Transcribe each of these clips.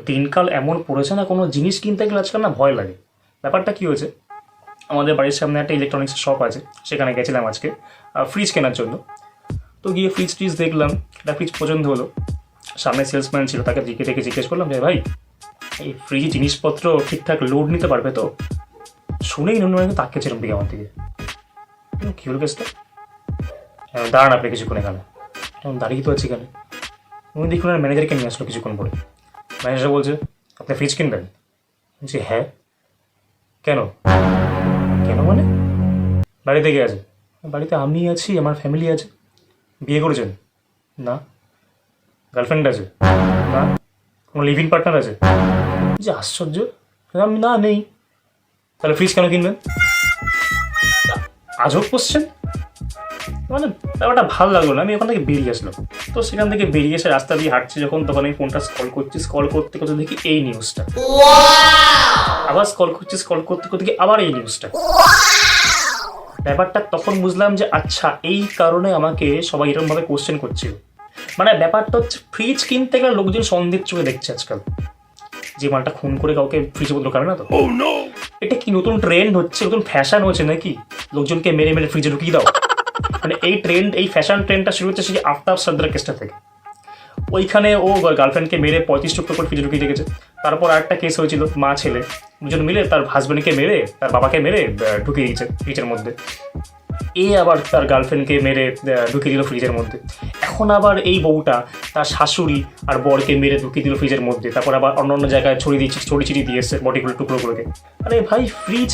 দিনকাল এমন পড়েছে না, কোনো জিনিস কিনতে গেলে আজকাল না ভয় লাগে। ব্যাপারটা কী হয়েছে, আমাদের বাড়ির সামনে একটা ইলেকট্রনিক্স শপ আছে, সেখানে গেছিলাম আজকে ফ্রিজ কেনার জন্য। তো গিয়ে ফ্রিজ দেখলাম, একটা ফ্রিজ পছন্দ হলো। সামনে সেলসম্যান ছিল, তাকে জিজ্ঞেস করলাম যে ভাই এই ফ্রিজ জিনিসপত্র ঠিকঠাক লোড নিতে পারবে তো? শুনেই নুন তাকিয়েছিলাম দিকে আমার দিকে, কী হলো কেসটা? দাঁড়ান আপনি কিছুক্ষণ এখানে। দাঁড়িয়ে তো আছি এখানে। উনি দেখুন আর ম্যানেজারকে নিয়ে আসলো কিছুক্ষণ পরে। ম্যানেজার বলছে আপনি ফ্রিজ কিনবেন? বলছি হ্যাঁ। কেন? কেন মানে? বাড়িতে কে আছে? বাড়িতে আমি আছি, আমার ফ্যামিলি আছে। বিয়ে করেছেন? না। গার্লফ্রেন্ড আছে? না। কোনো লিভ ইন পার্টনার আছে? যে আশ্চর্য, আমি না নেই। তাহলে ফ্রিজ কেন কিনবেন? আজব কোশ্চেন। মানে ব্যাপারটা ভালো লাগলো না, আমি ওখান থেকে বেরিয়ে আসলাম। তো সেখান থেকে বেরিয়ে এসে রাস্তা দিয়ে হাঁটছি যখন, তখন আমি ফোনটা স্ক্রল করতে করতে দেখি এই নিউজটা। আবার স্ক্রল করতে করতে দেখি আবার এই নিউজটা। ব্যাপারটা তখন বুঝলাম যে আচ্ছা এই কারণে আমাকে সবাই এরকমভাবে কোশ্চেন করছিল। মানে ব্যাপারটা হচ্ছে ফ্রিজ কিনতে গেলে লোকজন সন্দেহের চোখে দেখছে আজকাল, যে মালটা খুন করে কাউকে ফ্রিজে বদল করে না তো। এটা কি নতুন ট্রেন্ড হচ্ছে, নতুন ফ্যাশন হচ্ছে নাকি? লোকজনকে মেরে মেরে ফ্রিজে ঢুকিয়ে দাও। মানে এই ফ্যাশন ট্রেন্ডটা শুরু হচ্ছে সেই আফতাব সর্দার কেসটা থেকে। ওইখানে ও গার্লফ্রেন্ডকে মেরে 35 টুকরো করে ফ্রিজে ঢুকিয়ে রেখেছে। তারপর আরেকটা কেস হয়েছিল, মা ছেলে দুজন মিলে তার হাজব্যান্ডকে মেরে, তার বাবাকে মেরে ঢুকিয়ে দিয়েছে ফ্রিজের মধ্যে। এ আবার তার গার্লফ্রেন্ডকে মেরে ঢুকিয়ে দিল ফ্রিজের মধ্যে। এখন আবার এই বউটা তার শাশুড়ি আর বরকে মেরে ঢুকিয়ে দিল ফ্রিজের মধ্যে। তারপর আবার অন্য জায়গায় ছড়িয়ে দিয়েছে বডিগুলো টুকরোগুলোকে। আরে ভাই,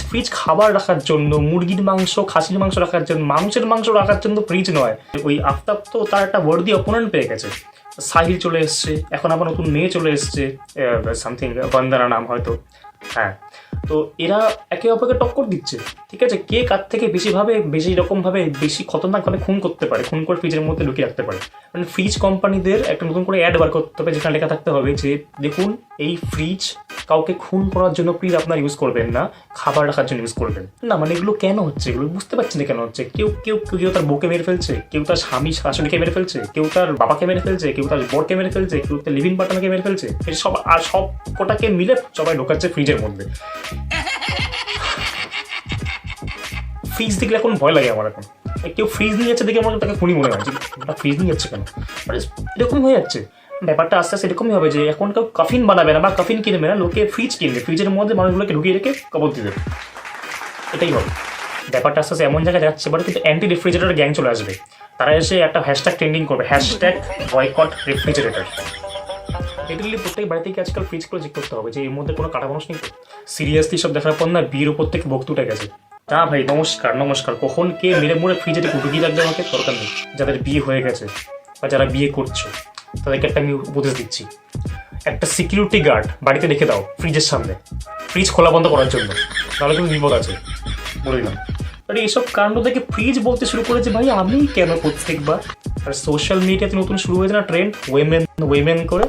ফ্রিজ খাবার রাখার জন্য, মুরগির মাংস খাসির মাংস রাখার জন্য, মানুষের মাংস রাখার জন্য ফ্রিজ নয়। ওই আফতাব তো তার একটা ওয়ার্দি অপোনেন্ট পেয়ে গেছে, সাহিল চলে এসছে, এখন আবার নতুন মেয়ে চলে এসছে, সামথিং বন্দনা নাম হয়তো। হ্যাঁ, তো এরা একে অপরকে টক্কর দিচ্ছে। ঠিক আছে, কে কার থেকে বেশি রকমভাবে বেশি খতরনাকভাবে খুন করতে পারে, খুন করে ফ্রিজের মধ্যে লুকিয়ে রাখতে পারে। মানে ফ্রিজ কোম্পানিদের একটা নতুন করে অ্যাড বার করতে হবে, যেখানে লেখা থাকতে হবে যে দেখুন এই ফ্রিজ কাউকে খুন করার জন্য প্লিজ আপনারা ইউজ করবেন না, খাবার রাখার জন্য ইউজ করবেন না। মানে এগুলো কেন হচ্ছে, এগুলো বুঝতে পারছি না কেন হচ্ছে। কেউ তার বউকে মেরে ফেলছে, কেউ তার স্বামী শাশুড়িকে মেরে ফেলছে, কেউ তার বাবাকে মেরে ফেলছে, কেউ তার বরকে মেরে ফেলছে, কেউ তার লিভিং পার্টনারকে মেরে ফেলছে। এই সব কটাকে মিলে সবাই ঢোকাচ্ছে ফ্রিজের মধ্যে। ফ্রিজ দেখলে এখন ভয় লাগে আমার। এখন কেউ ফ্রিজ নিয়ে যাচ্ছে দেখে আমার তাকে খুনি মনে হয়, যে ফ্রিজ নিয়ে যাচ্ছে কেন, মানে এরকম হয়ে যাচ্ছে ব্যাপারটা। আস্তে আস্তে এরকমই হবে যে এখন কেউ কফিন বানাবে না বা কফিন কিনবে না, লোকে ফ্রিজ কিনবে, ফ্রিজের মধ্যে মানুষগুলোকে ঢুকিয়ে রেখে কবর দিয়ে দেবে। এটাই হবে ব্যাপারটা। আস্তে আস্তে এমন জায়গায় যাচ্ছে, বাট কিন্তু অ্যান্টি রেফ্রিজারেটর গ্যাং চলে আসবে। তারা এসে একটা হ্যাশট্যাগ ট্রেন্ডিং করবে, হ্যাশট্যাগ বয়কট রেফ্রিজারেটর। লিটারালি প্রত্যেক বাড়ি থেকে আজকাল ফ্রিজগুলো চেক করতে হবে যে এর মধ্যে কোনো কাটা মানুষ নেই। সিরিয়াসলি সব দেখার পর না বিয়ের উপর থেকে বক্ত উঠে গেছে। না ভাই, নমস্কার, কখন কে মেরে মুড়ে ফ্রিজে ঢুকিয়ে রাখবে আমাকে দরকার নেই। যাদের বিয়ে হয়ে গেছে বা যারা বিয়ে করছো তাদেরকে একটা আমি উপদেশ দিচ্ছি, একটা সিকিউরিটি গার্ড বাড়িতে রেখে দাও ফ্রিজের সামনে, ফ্রিজ খোলা বন্ধ করার জন্য, তাহলে কিন্তু বিপদ আছে বলে দিলাম। আরে এইসব কাণ্ড থেকে ফ্রিজ বলতে শুরু করেছে ভাই আমি কেন প্রত্যেকবার। আর সোশ্যাল মিডিয়াতে নতুন শুরু হয়েছে না ট্রেন্ড, ওয়েমেন করে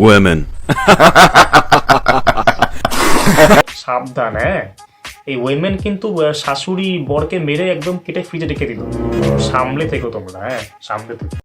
women. সাবধান। হ্যাঁ, এই ওয়েমেন কিন্তু শাশুড়ি বরকে মেরে একদম কেটে ফ্রিজে রেখে দিল। সামলে থেকো তোমরা, হ্যাঁ সামলে থেকো।